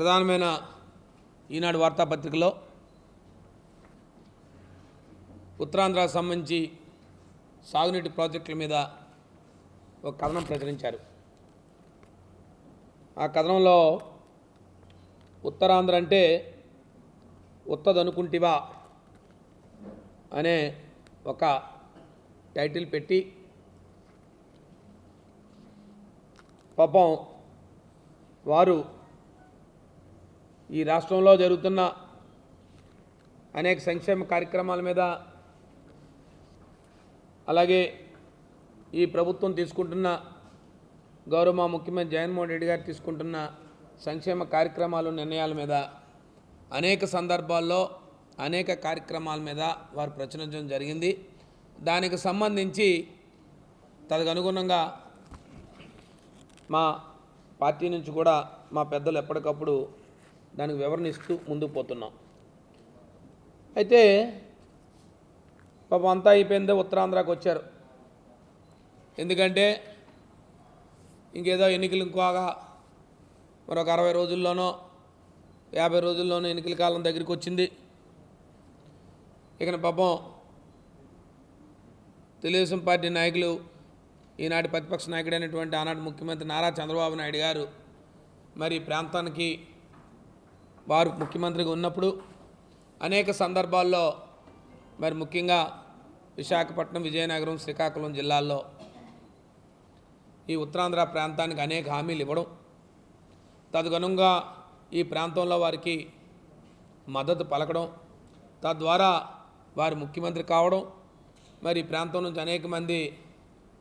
ప్రధానమైన ఈనాడు వార్తాపత్రికలో ఉత్తరాంధ్రకు సంబంధించి సాగునీటి ప్రాజెక్టుల మీద ఒక కథనం ప్రచురించారు. ఆ కథనంలో ఉత్తరాంధ్ర అంటే ఉత్తదనుకుంటివా అనే ఒక టైటిల్ పెట్టి పాపం వారు ఈ రాష్ట్రంలో జరుగుతున్న అనేక సంక్షేమ కార్యక్రమాల మీద, అలాగే ఈ ప్రభుత్వం తీసుకుంటున్న గౌరవ ముఖ్యమంత్రి జగన్మోహన్ రెడ్డి గారు తీసుకుంటున్న సంక్షేమ కార్యక్రమాలు, నిర్ణయాల మీద అనేక సందర్భాల్లో అనేక కార్యక్రమాల మీద వారు ప్రచురించడం జరిగింది. దానికి సంబంధించి తదనుగుణంగా మా పార్టీ నుంచి కూడా మా పెద్దలు ఎప్పటికప్పుడు దానికి వివరణ ఇస్తూ ముందుకు పోతున్నాం. అయితే పాపం అంతా అయిపోయిందే ఉత్తరాంధ్రకు వచ్చారు. ఎందుకంటే ఇంకేదో ఎన్నికలు ఇంకోగా మరొక 60 రోజుల్లోనో 50 రోజుల్లోనో ఎన్నికల కాలం దగ్గరికి వచ్చింది. ఇక పాపం తెలుగుదేశం పార్టీ నాయకులు, ఈనాటి ప్రతిపక్ష నాయకుడైనటువంటి ఆనాటి ముఖ్యమంత్రి నారా చంద్రబాబు నాయుడు గారు మరి ప్రాంతానికి వారు ముఖ్యమంత్రిగా ఉన్నప్పుడు అనేక సందర్భాల్లో మరి ముఖ్యంగా విశాఖపట్నం, విజయనగరం, శ్రీకాకుళం జిల్లాల్లో ఈ ఉత్తరాంధ్ర ప్రాంతానికి అనేక హామీలు ఇవ్వడం, తదనుగుణంగా ఈ ప్రాంతంలో వారికి మద్దతు పలకడం, తద్వారా వారు ముఖ్యమంత్రి కావడం, మరి ఈ ప్రాంతం నుంచి అనేక మంది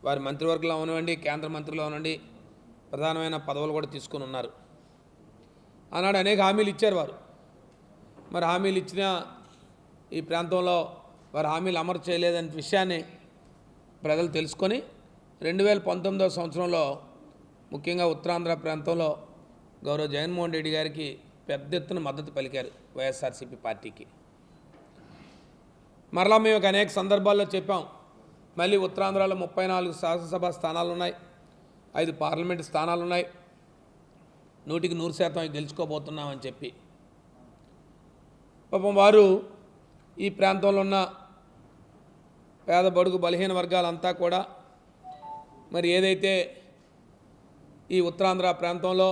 వారి మంత్రివర్గంలో ఉన్నవండి, కేంద్ర మంత్రిలో ఉన్నండి, ప్రధానమైన పదవులు కూడా తీసుకుని ఉన్నారు. ఆనాడు అనేక హామీలు ఇచ్చారు వారు. మరి హామీలు ఇచ్చిన ఈ ప్రాంతంలో వారు హామీలు అమలు చేయలేదనే విషయాన్ని ప్రజలు తెలుసుకొని 2019వ సంవత్సరంలో ముఖ్యంగా ఉత్తరాంధ్ర ప్రాంతంలో గౌరవ జగన్మోహన్ రెడ్డి గారికి పెద్ద ఎత్తున మద్దతు పలికారు వైఎస్ఆర్సీపీ పార్టీకి. మరలా మేము అనేక సందర్భాల్లో చెప్పాం, మళ్ళీ ఉత్తరాంధ్రలో 34 శాసనసభ స్థానాలు ఉన్నాయి, 5 పార్లమెంటు స్థానాలు ఉన్నాయి, 100% గెలుచుకోబోతున్నామని చెప్పి. పాపం వారు ఈ ప్రాంతంలో ఉన్న పేద బడుగు బలహీన వర్గాలంతా కూడా మరి ఏదైతే ఈ ఉత్తరాంధ్ర ప్రాంతంలో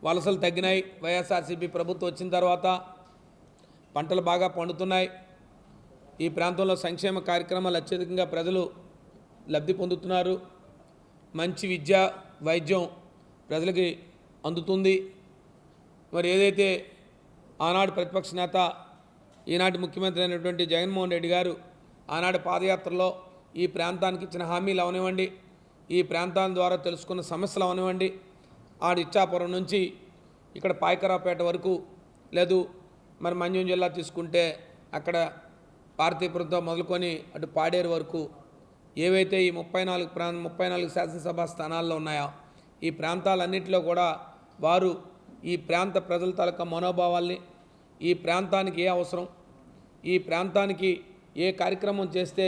వలసలు తగ్గినాయి, వైఎస్ఆర్సీపీ ప్రభుత్వం వచ్చిన తర్వాత పంటలు బాగా పండుతున్నాయి, ఈ ప్రాంతంలో సంక్షేమ కార్యక్రమాలు అత్యధికంగా ప్రజలు లబ్ధి పొందుతున్నారు, మంచి విద్య, వైద్యం ప్రజలకి అందుతుంది. మరి ఏదైతే ఆనాడు ప్రతిపక్ష నేత, ఈనాటి ముఖ్యమంత్రి అయినటువంటి జగన్మోహన్ రెడ్డి గారు ఆనాడు పాదయాత్రలో ఈ ప్రాంతానికి ఇచ్చిన హామీలు అవనివ్వండి, ఈ ప్రాంతాల ద్వారా తెలుసుకున్న సమస్యలు అవనివ్వండి, ఆడు ఇచ్చాపురం నుంచి ఇక్కడ పాయకరావుపేట వరకు, లేదు మరి మంజం జిల్లా తీసుకుంటే అక్కడ పార్తీపురంతో మొదలుకొని అటు పాడేరు వరకు ఏవైతే ఈ 34 శాసనసభ స్థానాల్లో ఉన్నాయో ఈ ప్రాంతాలన్నింటిలో కూడా వారు ఈ ప్రాంత ప్రజల తాలూకా మనోభావాల్ని, ఈ ప్రాంతానికి ఏ అవసరం, ఈ ప్రాంతానికి ఏ కార్యక్రమం చేస్తే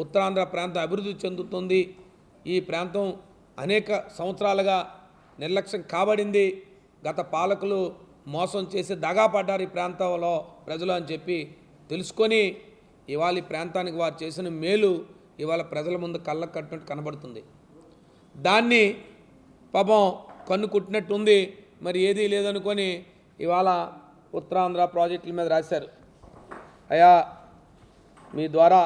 ఉత్తరాంధ్ర ప్రాంతం అభివృద్ధి చెందుతుంది, ఈ ప్రాంతం అనేక సంవత్సరాలుగా నిర్లక్ష్యం కాబడింది, గత పాలకులు మోసం చేసి దగాపడ్డారు ఈ ప్రాంతంలో ప్రజలు అని చెప్పి తెలుసుకొని ఇవాళ ఈ ప్రాంతానికి వారు చేసిన మేలు ఇవాళ ప్రజల ముందు కళ్ళకు కట్టినట్టు కనబడుతుంది. దాన్ని పాపం కన్ను కుట్టినట్టుంది. మరి ఏదీ లేదనుకొని ఇవాళ ఉత్తరాంధ్ర ప్రాజెక్టుల మీద రాశారు. అయ్యా, మీ ద్వారా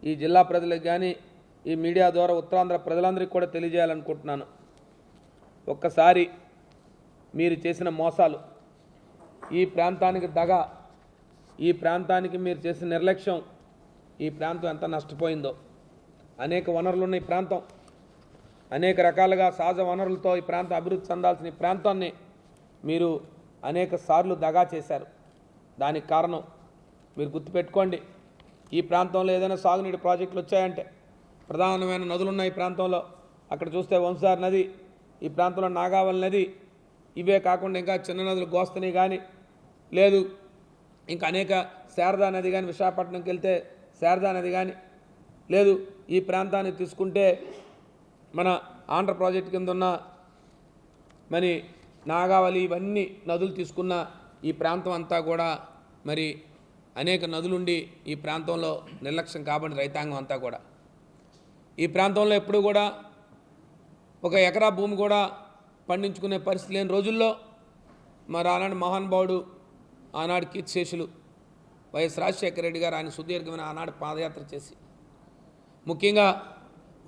ఈ జిల్లా ప్రజలకు కానీ ఈ మీడియా ద్వారా ఉత్తరాంధ్ర ప్రజలందరికీ కూడా తెలియజేయాలనుకుంటున్నాను. ఒక్కసారి మీరు చేసిన మోసాలు, ఈ ప్రాంతానికి దగ, ఈ ప్రాంతానికి మీరు చేసిన నిర్లక్ష్యం, ఈ ప్రాంతం ఎంత నష్టపోయిందో. అనేక వనరులు ఉన్న ఈ ప్రాంతం, అనేక రకాలుగా సహజ వనరులతో ఈ ప్రాంతం అభివృద్ధి చెందాల్సిన ఈ ప్రాంతాన్ని మీరు అనేక సార్లు దగా చేశారు. దానికి కారణం మీరు గుర్తుపెట్టుకోండి. ఈ ప్రాంతంలో ఏదైనా సాగునీటి ప్రాజెక్టులు వచ్చాయంటే ప్రధానమైన నదులున్న ఈ ప్రాంతంలో, అక్కడ చూస్తే వంశార్ నది, ఈ ప్రాంతంలో నాగావళి నది, ఇవే కాకుండా ఇంకా చిన్న నదులు గోస్తని కానీ, లేదు ఇంకా అనేక శారదా నది కానీ, విశాఖపట్నంకి వెళ్తే శారదా నది కానీ, లేదు ఈ ప్రాంతాన్ని తీసుకుంటే మన ఆంధ్ర ప్రాజెక్టు కింద ఉన్న మరి నాగావళి ఇవన్నీ నదులు తీసుకున్న ఈ ప్రాంతం అంతా కూడా మరి అనేక నదులుండి ఈ ప్రాంతంలో నిర్లక్ష్యం కాబట్టి రైతాంగం అంతా కూడా ఈ ప్రాంతంలో ఎప్పుడు కూడా ఒక ఎకరా భూమి కూడా పండించుకునే పరిస్థితి లేని రోజుల్లో మరి ఆనాడు మహానుభావుడు ఆనాడు కీర్తిశేషులు వైఎస్ రాజశేఖర రెడ్డి గారు ఆయన సుదీర్ఘమైన ఆనాడు పాదయాత్ర చేసి ముఖ్యంగా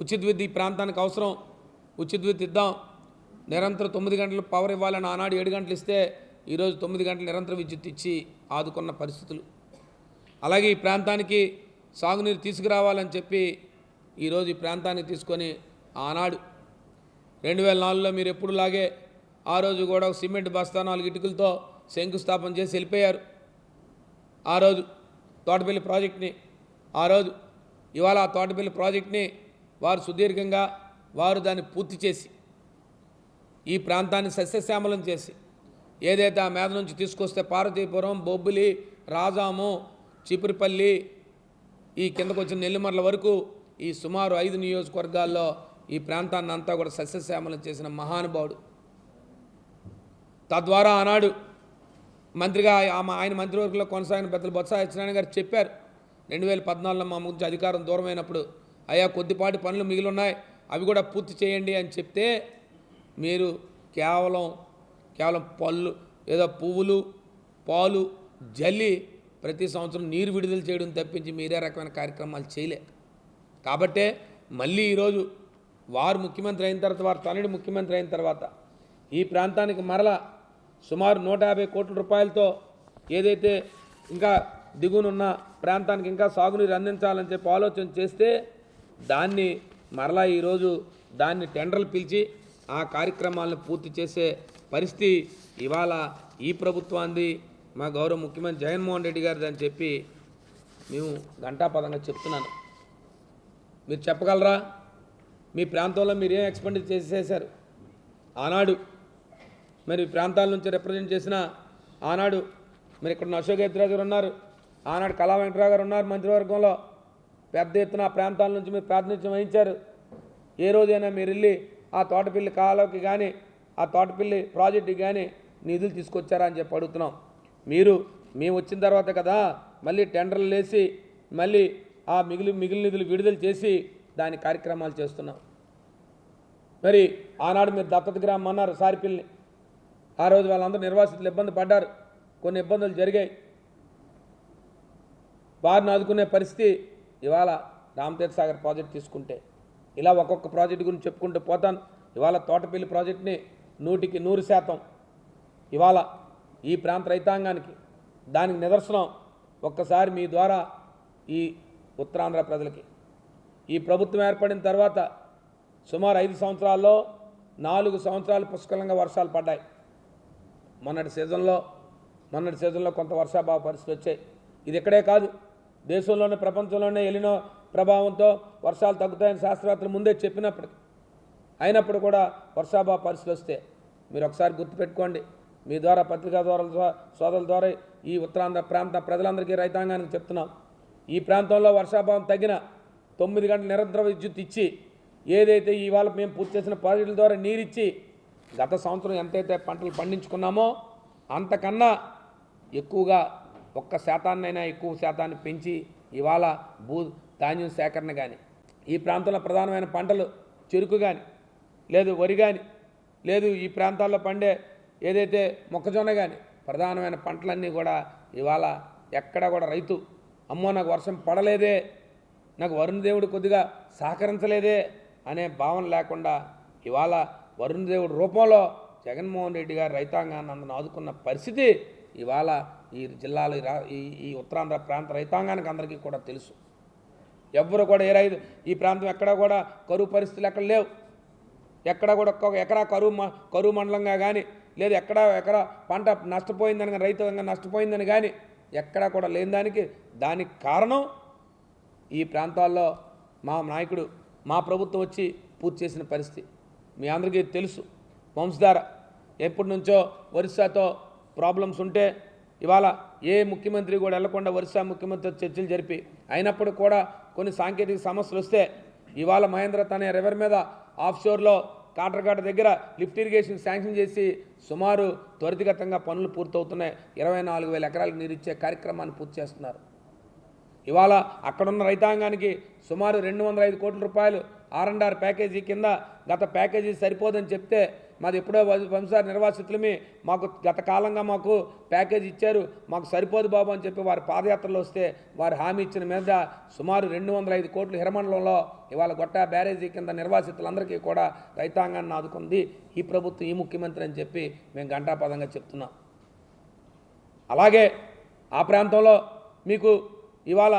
ఉచిత విద్యుత్ ఈ ప్రాంతానికి అవసరం, ఉచిత విద్యుత్ ఇద్దాం, నిరంతరం 9 గంటలు పవర్ ఇవ్వాలని ఆనాడు 7 గంటలు ఇస్తే ఈరోజు 9 గంటలు నిరంతర విద్యుత్ ఇచ్చి ఆదుకున్న పరిస్థితులు. అలాగే ఈ ప్రాంతానికి సాగునీరు తీసుకురావాలని చెప్పి ఈరోజు ఈ ప్రాంతానికి తీసుకొని ఆనాడు 2004లో మీరు ఎప్పుడులాగే ఆ రోజు కూడా ఒక సిమెంట్ బస్తా 4 ఇటుకలతో శంకుస్థాపన చేసి వెళ్ళిపోయారు. ఆ రోజు తోటపల్లి ప్రాజెక్ట్ని ఆ రోజు ఇవాళ ఆ తోటపల్లి ప్రాజెక్ట్ని వారు సుదీర్ఘంగా వారు దాన్ని పూర్తి చేసి ఈ ప్రాంతాన్ని సస్యశ్యామలం చేసి ఏదైతే ఆ మీద నుంచి తీసుకొస్తే పార్వతీపురం, బొబ్బిలి, రాజాము, చిపురిపల్లి ఈ కిందకు వచ్చిన నెల్లిమర్ల వరకు ఈ సుమారు 5 నియోజకవర్గాల్లో ఈ ప్రాంతాన్ని అంతా కూడా సస్యశ్యామలం చేసిన మహానుభావుడు. తద్వారా ఆనాడు మంత్రిగా ఆయన మంత్రివర్గంలో కొనసాగిన పెద్దలు బొత్స సత్యనారాయణ గారు చెప్పారు 2014లో మా ముందు అధికారం దూరమైనప్పుడు, అయ్యా కొద్దిపాటి పనులు మిగిలి ఉన్నాయి అవి కూడా పూర్తి చేయండి అని చెప్తే మీరు కేవలం పళ్ళు ఏదో పువ్వులు పాలు జల్లి ప్రతి సంవత్సరం నీరు విడుదల చేయడం తప్పించి మీరే రకమైన కార్యక్రమాలు చేయలే. కాబట్టే మళ్ళీ ఈరోజు వారు ముఖ్యమంత్రి అయిన తర్వాత వారు తనయుడు ముఖ్యమంత్రి అయిన తర్వాత ఈ ప్రాంతానికి మరలా సుమారు 150 కోట్ల రూపాయలతో ఏదైతే ఇంకా దిగునున్న ప్రాంతానికి ఇంకా సాగునీరు అందించాలని చెప్పి ఆలోచన చేస్తే దాన్ని మరలా ఈరోజు దాన్ని టెండర్లు పిలిచి ఆ కార్యక్రమాలను పూర్తి చేసే పరిస్థితి ఇవాళ ఈ ప్రభుత్వాన్ని మా గౌరవ ముఖ్యమంత్రి జగన్మోహన్ రెడ్డి గారిది అని చెప్పి మేము ఘంటాపదంగా చెప్తున్నాను. మీరు చెప్పగలరా మీ ప్రాంతంలో మీరు ఏం ఎక్స్పెండిచర్ చేసేశారు? ఆనాడు మరి ప్రాంతాల నుంచి రిప్రజెంట్ చేసిన ఆనాడు మరి ఇక్కడ అశోక్ గజరాజు గారు ఉన్నారు, ఆనాడు కళా వెంకటరావు గారు ఉన్నారు మంత్రివర్గంలో. పెద్ద ఎత్తున ఆ ప్రాంతాల నుంచి మీరు ప్రాతినిధ్యం వహించారు. ఏ రోజైనా మీరు వెళ్ళి ఆ తోటపల్లి కాలువకి కానీ ఆ తోటపల్లి ప్రాజెక్టుకి కానీ నిధులు తీసుకొచ్చారా అని చెప్పి అడుగుతున్నాం. మేము వచ్చిన తర్వాత కదా మళ్ళీ టెండర్లు వేసి మళ్ళీ ఆ మిగిలిన నిధులు విడుదల చేసి దాని కార్యక్రమాలు చేస్తున్నాం. మరి ఆనాడు మీరు దత్తత గ్రామం అన్నారు సారిపిల్ని, ఆ రోజు వాళ్ళందరూ నిర్వాసితులు ఇబ్బంది పడ్డారు, కొన్ని ఇబ్బందులు జరిగాయి. వారిని ఆదుకునే పరిస్థితి ఇవాళ రామతీర్థ సాగర్ ప్రాజెక్ట్ తీసుకుంటే ఇలా ఒక్కొక్క ప్రాజెక్టు గురించి చెప్పుకుంటూ పోతాను. ఇవాళ తోటపల్లి ప్రాజెక్టుని 100కి 100% ఇవాళ ఈ ప్రాంత రైతాంగానికి దానికి నిదర్శనం ఒక్కసారి మీ ద్వారా ఈ ఉత్తరాంధ్ర ప్రజలకి ఈ ప్రభుత్వం ఏర్పడిన తర్వాత సుమారు 5 సంవత్సరాల్లో 4 సంవత్సరాలు పుష్కలంగా వర్షాలు పడ్డాయి. మొన్నటి సీజన్లో కొంత వర్షాభావ పరిస్థితులు వచ్చాయి. ఇది ఇక్కడే కాదు, దేశంలోనే ప్రపంచంలోనే ఎలినో ప్రభావంతో వర్షాలు తగ్గుతాయని శాస్త్రవేత్తలు ముందే చెప్పినప్పటికీ అయినప్పుడు కూడా వర్షాభావ పరిస్థితులు వస్తే మీరు ఒకసారి గుర్తుపెట్టుకోండి. మీ ద్వారా పత్రికా ద్వారా సోదరుల ద్వారా ఈ ఉత్తరాంధ్ర ప్రాంత ప్రజలందరికీ రైతాంగానికి చెప్తున్నాం, ఈ ప్రాంతంలో వర్షాభావం తగ్గిన 9 గంటల నిరంతర విద్యుత్ ఇచ్చి ఏదైతే ఇవాళ మేము పూర్తి చేసిన ప్రాజెక్టుల ద్వారా నీరిచ్చి గత సంవత్సరం ఎంతైతే పంటలు పండించుకున్నామో అంతకన్నా ఎక్కువగా 1% ఎక్కువ శాతాన్ని పెంచి ఇవాళ ధాన్యం సేకరణ కానీ ఈ ప్రాంతంలో ప్రధానమైన పంటలు చెరుకు కానీ లేదు వరి కానీ లేదు ఈ ప్రాంతాల్లో పండే ఏదైతే మొక్కజొన్న కానీ ప్రధానమైన పంటలన్నీ కూడా ఇవాళ ఎక్కడ కూడా రైతు అమ్మో నాకు వర్షం పడలేదే, నాకు వరుణ దేవుడు కొద్దిగా సహకరించలేదే అనే భావన లేకుండా ఇవాళ వరుణ దేవుడి రూపంలో జగన్మోహన్ రెడ్డి గారు రైతాంగాన్ని అందరిని ఆదుకున్న పరిస్థితి ఇవాళ ఈ జిల్లాలో ఈ ఉత్తరాంధ్ర ప్రాంత రైతాంగానికి అందరికీ కూడా తెలుసు. ఎవ్వరు కూడా ఈ ప్రాంతం ఎక్కడా కూడా కరువు పరిస్థితులు ఎక్కడ లేవు. ఎక్కడ కూడా ఒక్కొక్క ఎకరా కరువు మండలంగా కానీ లేదు ఎకరా పంట నష్టపోయిందని కానీ రైతు నష్టపోయిందని కానీ ఎక్కడా కూడా లేని దానికి కారణం ఈ ప్రాంతాల్లో మా నాయకుడు మా ప్రభుత్వం వచ్చి పూర్తి చేసిన పరిస్థితి మీ అందరికీ తెలుసు. వంశధార ఎప్పటి నుంచో ఒరిస్సాతో ప్రాబ్లమ్స్ ఉంటే ఇవాళ ఏ ముఖ్యమంత్రి కూడా వెళ్లకుండా ఒరిస్సా ముఖ్యమంత్రితో చర్చలు జరిపి అయినప్పుడు కూడా కొన్ని సాంకేతిక సమస్యలు వస్తే ఇవాళ మహేంద్ర తనే రివర్ మీద ఆఫ్షోర్లో కాటరగాట దగ్గర లిఫ్ట్ ఇరిగేషన్ శాంక్షన్ చేసి సుమారు త్వరితగతంగా పనులు పూర్తవుతున్నాయి. 24,000 ఎకరాలకు నీరు ఇచ్చే కార్యక్రమాన్ని పూర్తి చేస్తున్నారు. ఇవాళ అక్కడున్న రైతాంగానికి సుమారు 205 కోట్ల రూపాయలు R&R ప్యాకేజీ కింద గత ప్యాకేజీ సరిపోదని చెప్తే మాది ఎప్పుడో వంశారి నిర్వాసితులమే మాకు గత కాలంగా మాకు ప్యాకేజీ ఇచ్చారు, మాకు సరిపోదు బాబు అని చెప్పి వారి పాదయాత్రలో వస్తే వారు హామీ ఇచ్చిన మీద సుమారు 205 కోట్ల హిరమండలంలో ఇవాళ గొట్టా బ్యారేజీ కింద నిర్వాసితులందరికీ కూడా రైతాంగాన్ని ఆదుకుంది ఈ ప్రభుత్వం, ఈ ముఖ్యమంత్రి అని చెప్పి మేము ఘంటాపదంగా చెప్తున్నాం. అలాగే ఆ ప్రాంతంలో మీకు ఇవాళ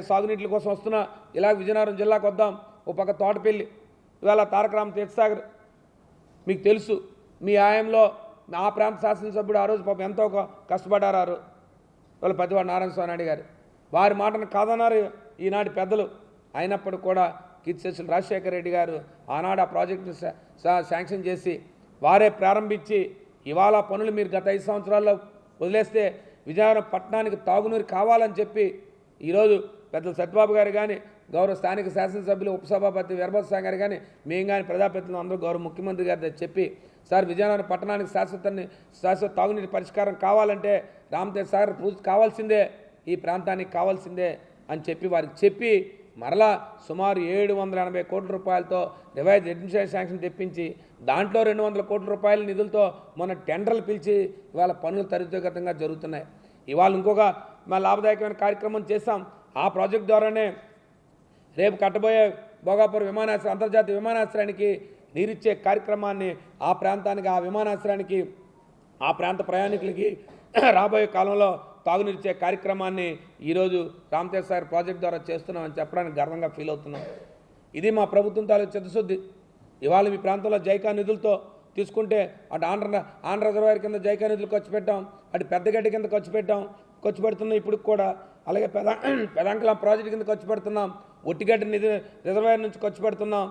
సాగునీటి కోసం వస్తున్న ఇలా విజయనగరం జిల్లాకు వద్దాం. ఓ పక్క తోటపల్లి, ఇవాళ తారకరామ తీర్థసాగర్ మీకు తెలుసు. మీ ఆయంలో ఆ ప్రాంత శాసనసభ్యుడు ఆ రోజు పాపం ఎంతో కష్టపడ్డారు వాళ్ళ పెద్దవాడు నారాయణ స్వామి నాయుడు గారు. వారి మాటను కాదన్నారు ఈనాటి పెద్దలు. అయినప్పటికీ కూడా కీర్తిశేషులు రాజశేఖర రెడ్డి గారు ఆనాడు ఆ ప్రాజెక్టును శాంక్షన్ చేసి వారే ప్రారంభించి ఇవాళ పనులు మీరు గత 5 సంవత్సరాల్లో వదిలేస్తే విజయనగరం పట్టణానికి తాగునీరు కావాలని చెప్పి ఈరోజు పెద్దలు సత్యబాబు గారు కానీ, గౌరవ స్థానిక శాసనసభ్యులు ఉపసభాపతి వీరభద్రస్వామి గారు కానీ, మేము కానీ ప్రజాప్రతినిధులు అందరూ గౌరవ ముఖ్యమంత్రి గారి దగ్గర చెప్పి సార్ విజయనగరం పట్టణానికి శాశ్వత తాగునీటి పరిష్కారం కావాలంటే రామతీర్థ సాగర్ పూర్తి కావాల్సిందే, ఈ ప్రాంతానికి కావాల్సిందే అని చెప్పి వారికి చెప్పి మరలా సుమారు 780 కోట్ల రూపాయలతో రివైజ్ అడ్మినిస్ట్రేషన్ శాంక్షన్ తెప్పించి దాంట్లో 200 కోట్ల రూపాయల నిధులతో మొన్న టెండర్లు పిలిచి ఇవాళ పనులు త్వరితగతంగా జరుగుతున్నాయి. ఇవాళ ఇంకొక మా లాభదాయకమైన కార్యక్రమం చేస్తాం. ఆ ప్రాజెక్ట్ ద్వారానే రేపు కట్టబోయే భోగాపురం విమానాశ్రయం అంతర్జాతీయ విమానాశ్రయానికి నీరిచ్చే కార్యక్రమాన్ని ఆ ప్రాంతానికి, ఆ విమానాశ్రయానికి, ఆ ప్రాంత ప్రయాణికులకి రాబోయే కాలంలో తాగునీరిచ్చే కార్యక్రమాన్ని ఈరోజు రామతీర్థ సాగర్ ప్రాజెక్ట్ ద్వారా చేస్తున్నామని చెప్పడానికి గర్వంగా ఫీల్ అవుతున్నాం. ఇది మా ప్రభుత్వం తాలూకు చిత్తశుద్ధి. ఇవాళ మీ ప్రాంతంలో జైకా నిధులతో తీసుకుంటే అటు ఆంధ్ర రిజర్వాయర్ కింద జైకా నిధులు ఖర్చు పెట్టాం, అటు పెద్దగడ్డ కింద ఖర్చు పెడుతున్నాం ఇప్పుడు కూడా. అలాగే పెదాంకలం ప్రాజెక్టు కింద ఖర్చు పెడుతున్నాం, ఒట్టిగడ్డ నిధి రిజర్వాయర్ నుంచి ఖర్చు పెడుతున్నాం.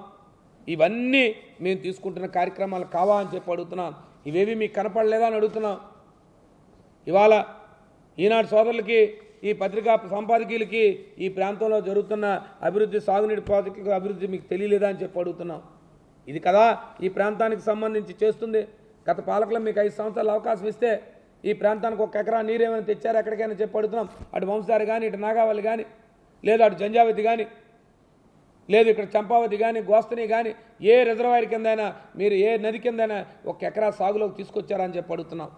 ఇవన్నీ మేము తీసుకుంటున్న కార్యక్రమాలు కావా అని చెప్పి అడుగుతున్నాం. ఇవేవి మీకు కనపడలేదా అని అడుగుతున్నాం. ఇవాళ ఈనాడు సోదరులకి, ఈ పత్రికా సంపాదకీయులకి ఈ ప్రాంతంలో జరుగుతున్న అభివృద్ధి, సాగునీటి ప్రాజెక్టుల అభివృద్ధి మీకు తెలియలేదా అని చెప్పి అడుగుతున్నాం. ఇది కదా ఈ ప్రాంతానికి సంబంధించి చేస్తుంది. గత పాలకులు మీకు 5 సంవత్సరాలు అవకాశం ఇస్తే ఈ ప్రాంతానికి 1 ఎకరా నీరేమైనా తెచ్చారు ఎక్కడికైనా చెప్పి అడుగుతున్నాం. అటు వంశారి కానీ, ఇటు నాగావళి కానీ, లేదు అటు జంజావతి కానీ, లేదు ఇక్కడ చంపావతి కానీ, గోస్తని కానీ, ఏ రిజర్వాయర్ కిందైనా మీరు ఏ నది కిందైనా 1 ఎకరా సాగులోకి తీసుకొచ్చారని చెప్పి అడుగుతున్నాం.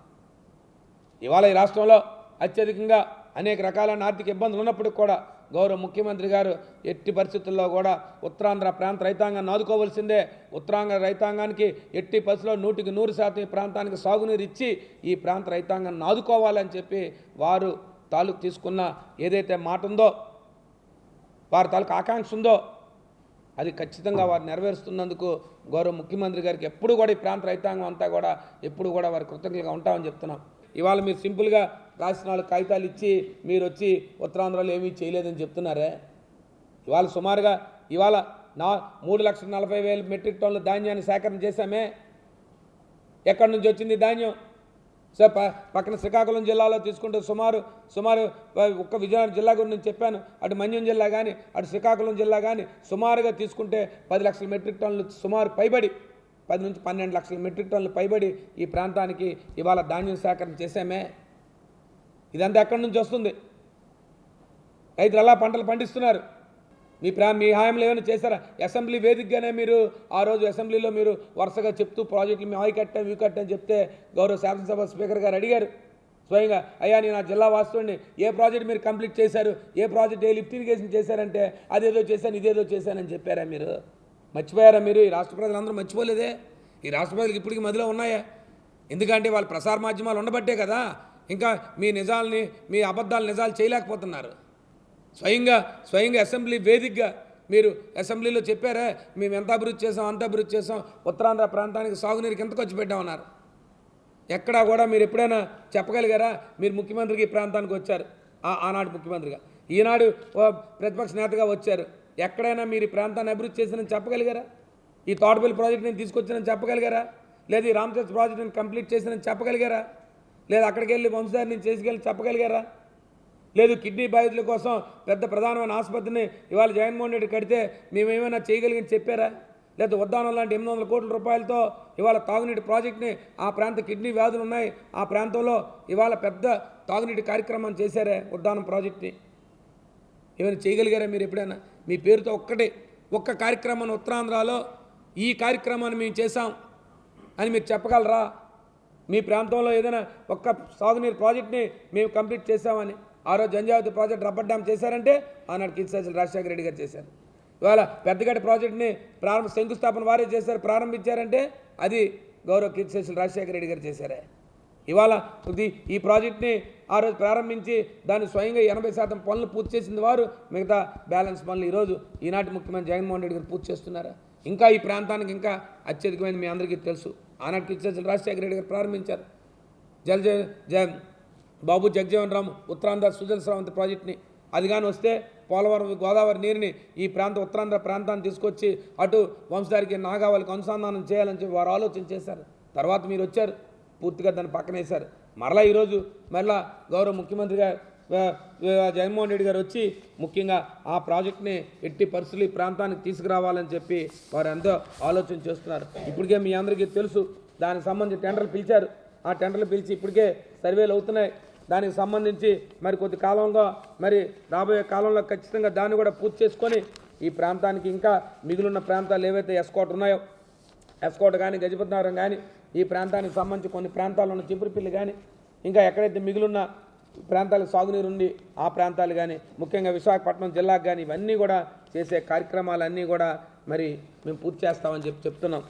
ఇవాళ ఈ రాష్ట్రంలో అత్యధికంగా అనేక రకాలైన ఆర్థిక ఇబ్బందులు ఉన్నప్పటికీ కూడా గౌరవ ముఖ్యమంత్రి గారు ఎట్టి పరిస్థితుల్లో కూడా ఉత్తరాంధ్ర ప్రాంత రైతాంగాన్ని ఆదుకోవాల్సిందే. ఉత్తరాంధ్ర రైతాంగానికి ఎట్టి పరిస్థితుల్లో 100% ఈ ప్రాంతానికి సాగునీరు ఇచ్చి ఈ ప్రాంత రైతాంగాన్ని ఆదుకోవాలని చెప్పి వారు తాలూకు తీసుకున్న ఏదైతే మాట ఉందో, వారి తాలూకు ఆకాంక్ష ఉందో అది ఖచ్చితంగా వారు నెరవేరుస్తున్నందుకు గౌరవ ముఖ్యమంత్రి గారికి ఎప్పుడు కూడా ఈ ప్రాంత రైతాంగం అంతా కూడా ఎప్పుడు కూడా వారి కృతజ్ఞతగా ఉంటామని చెప్తున్నాం. ఇవాళ మీరు సింపుల్గా రాసిన 4 కాగితాలు ఇచ్చి మీరు వచ్చి ఉత్తరాంధ్రలో ఏమీ చేయలేదని చెప్తున్నారే. ఇవాళ సుమారుగా ఇవాళ 3,40,000 మెట్రిక్ టన్నుల ధాన్యాన్ని సేకరణ చేశామే. ఎక్కడి నుంచి వచ్చింది ధాన్యం? సో పక్కన శ్రీకాకుళం జిల్లాలో తీసుకుంటే సుమారు ఒక్క విజయనగరం జిల్లా గురించి నేను చెప్పాను. అటు మన్యం జిల్లా కానీ, అటు శ్రీకాకుళం జిల్లా కానీ సుమారుగా తీసుకుంటే 10 లక్షల మెట్రిక్ టన్నులు సుమారు పైబడి 10 నుంచి 12 లక్షల మెట్రిక్ టన్నులు పైబడి ఈ ప్రాంతానికి ఇవాళ ధాన్యం సేకరణ చేశామే. ఇదంతా ఎక్కడి నుంచి వస్తుంది? రైతులు ఎలా పంటలు పండిస్తున్నారు? మీ హాయంలో ఏమైనా చేశారా? అసెంబ్లీ వేదికగానే మీరు ఆ రోజు అసెంబ్లీలో మీరు వరుసగా చెప్తూ ప్రాజెక్టులు మేము అవి కట్టాం ఇవి కట్టాం చెప్తే గౌరవ శాసనసభ స్పీకర్ గారు అడిగారు స్వయంగా, అయ్యా నేను ఆ జిల్లా వాస్తవండి, ఏ ప్రాజెక్ట్ మీరు కంప్లీట్ చేశారు, ఏ ప్రాజెక్ట్ ఏ లిఫ్ట్ ఇరిగేషన్ చేశారంటే అదేదో చేశాను ఇదేదో చేశానని చెప్పారా? మీరు మర్చిపోయారా? మీరు ఈ రాష్ట్ర ప్రజలందరూ మర్చిపోలేదే? ఈ రాష్ట్ర ప్రజలకు ఇప్పటికీ మధ్యలో ఉన్నాయా? ఎందుకంటే వాళ్ళు ప్రసార మాధ్యమాలు ఉండబట్టే కదా ఇంకా మీ నిజాలని, మీ అబద్ధాలు నిజాలు చేయలేకపోతున్నారు. స్వయంగా అసెంబ్లీ వేదికగా మీరు అసెంబ్లీలో చెప్పారా మేము ఎంత అభివృద్ధి చేసాం అంత అభివృద్ధి చేసాం, ఉత్తరాంధ్ర ప్రాంతానికి సాగునీరుకి ఎంత ఖర్చు పెట్టామన్నారు. ఎక్కడా కూడా మీరు ఎప్పుడైనా చెప్పగలిగారా? మీరు ముఖ్యమంత్రికి ఈ ప్రాంతానికి వచ్చారు, ఆనాడు ముఖ్యమంత్రిగా, ఈనాడు ప్రతిపక్ష నేతగా వచ్చారు. ఎక్కడైనా మీరు ఈ ప్రాంతాన్ని అభివృద్ధి చేసినని చెప్పగలిగారా? ఈ తోటపల్లి ప్రాజెక్ట్ నేను తీసుకొచ్చానని చెప్పగలిగారా? లేదు ఈ రామతీర్థ ప్రాజెక్ట్ నేను కంప్లీట్ చేసినని చెప్పగలిగారా? లేదు అక్కడికి వెళ్ళి వంశధారి నేను చేసుకెళ్ళి చెప్పగలిగారా? లేదు కిడ్నీ బాధితుల కోసం పెద్ద ప్రధానమైన ఆసుపత్రిని ఇవాళ జగన్మోహన్ రెడ్డి కడితే మేమేమైనా చేయగలిగని చెప్పారా? లేదా ఉద్దానం లాంటి 800 కోట్ల రూపాయలతో ఇవాళ తాగునీటి ప్రాజెక్ట్ని ఆ ప్రాంత కిడ్నీ వ్యాధులు ఉన్నాయి ఆ ప్రాంతంలో ఇవాళ పెద్ద తాగునీటి కార్యక్రమం చేశారే ఉద్దానం ప్రాజెక్ట్ని. ఏమైనా చేయగలిగారా మీరు ఎప్పుడైనా? మీ పేరుతో ఒక్క కార్యక్రమాన్ని ఉత్తరాంధ్రలో ఈ కార్యక్రమాన్ని మేము చేశాం అని మీరు చెప్పగలరా? మీ ప్రాంతంలో ఏదైనా ఒక్క సాగునీరు ప్రాజెక్ట్ని మేము కంప్లీట్ చేశామని. ఆ రోజు జంజావతి ప్రాజెక్ట్ రబ్బర్ డ్యామ్ చేశారంటే ఆనాడు కీర్తిశేషులు రాజశేఖర రెడ్డి గారు చేశారు. ఇవాళ పెద్దగడ్డ ప్రాజెక్ట్ని శంకుస్థాపన వారే చేశారు, ప్రారంభించారంటే అది గౌరవ కీర్తిశేషులు రాజశేఖర రెడ్డి గారు చేశారే. ఇవాళ ఈ ప్రాజెక్ట్ని ఆ రోజు ప్రారంభించి దాన్ని స్వయంగా 80% పనులు పూర్తి చేసింది వారు, మిగతా బ్యాలెన్స్ పనులు ఈరోజు ఈనాటి ముఖ్యమంత్రి జగన్మోహన్ రెడ్డి గారు పూర్తి చేస్తున్నారా? ఇంకా ఈ ప్రాంతానికి ఇంకా అత్యధికమైనది మీ అందరికీ తెలుసు. ఆనాటి కీర్తిశేషులు రాజశేఖర రెడ్డి గారు ప్రారంభించారు బాబు జగజీవన్ రామ్ ఉత్తరాంధ్ర సుజల స్రవంతి ప్రాజెక్ట్ని. అది కానీ వస్తే పోలవరం గోదావరి నీరుని ఈ ఉత్తరాంధ్ర ప్రాంతాన్ని తీసుకొచ్చి అటు వంశధారికి నాగావళికి అనుసంధానం చేయాలని చెప్పి వారు ఆలోచన చేశారు. తర్వాత మీరు వచ్చారు, పూర్తిగా దాన్ని పక్కనేశారు. మరలా ఈరోజు మరలా గౌరవ ముఖ్యమంత్రిగా జగన్మోహన్ రెడ్డి గారు వచ్చి ముఖ్యంగా ఆ ప్రాజెక్ట్ని ఎట్టి పరిస్థితులు ఈ ప్రాంతానికి తీసుకురావాలని చెప్పి వారు ఎంతో ఆలోచన చేస్తున్నారు. ఇప్పటికే మీ అందరికీ తెలుసు, దానికి సంబంధించి టెండర్లు పిలిచారు. ఆ టెండర్లు పిలిచి ఇప్పటికే సర్వేలు అవుతున్నాయి. దానికి సంబంధించి మరి కొద్ది కాలంగా మరి రాబోయే కాలంలో ఖచ్చితంగా దాన్ని కూడా పూర్తి చేసుకొని ఈ ప్రాంతానికి ఇంకా మిగిలిన ప్రాంతాలు ఏవైతే ఎస్కోట్ ఉన్నాయో, ఎస్కోట్ కానీ గజపతినగరం కానీ ఈ ప్రాంతానికి సంబంధించి కొన్ని ప్రాంతాల్లో ఉన్న చిపురుపిల్లి కానీ ఇంకా ఎక్కడైతే మిగిలిన ప్రాంతాలకు సాగునీరు ఉంది ఆ ప్రాంతాలు కానీ ముఖ్యంగా విశాఖపట్నం జిల్లాకు కానీ ఇవన్నీ కూడా చేసే కార్యక్రమాలన్నీ కూడా మరి మేము పూర్తి చేస్తామని చెప్తున్నాం.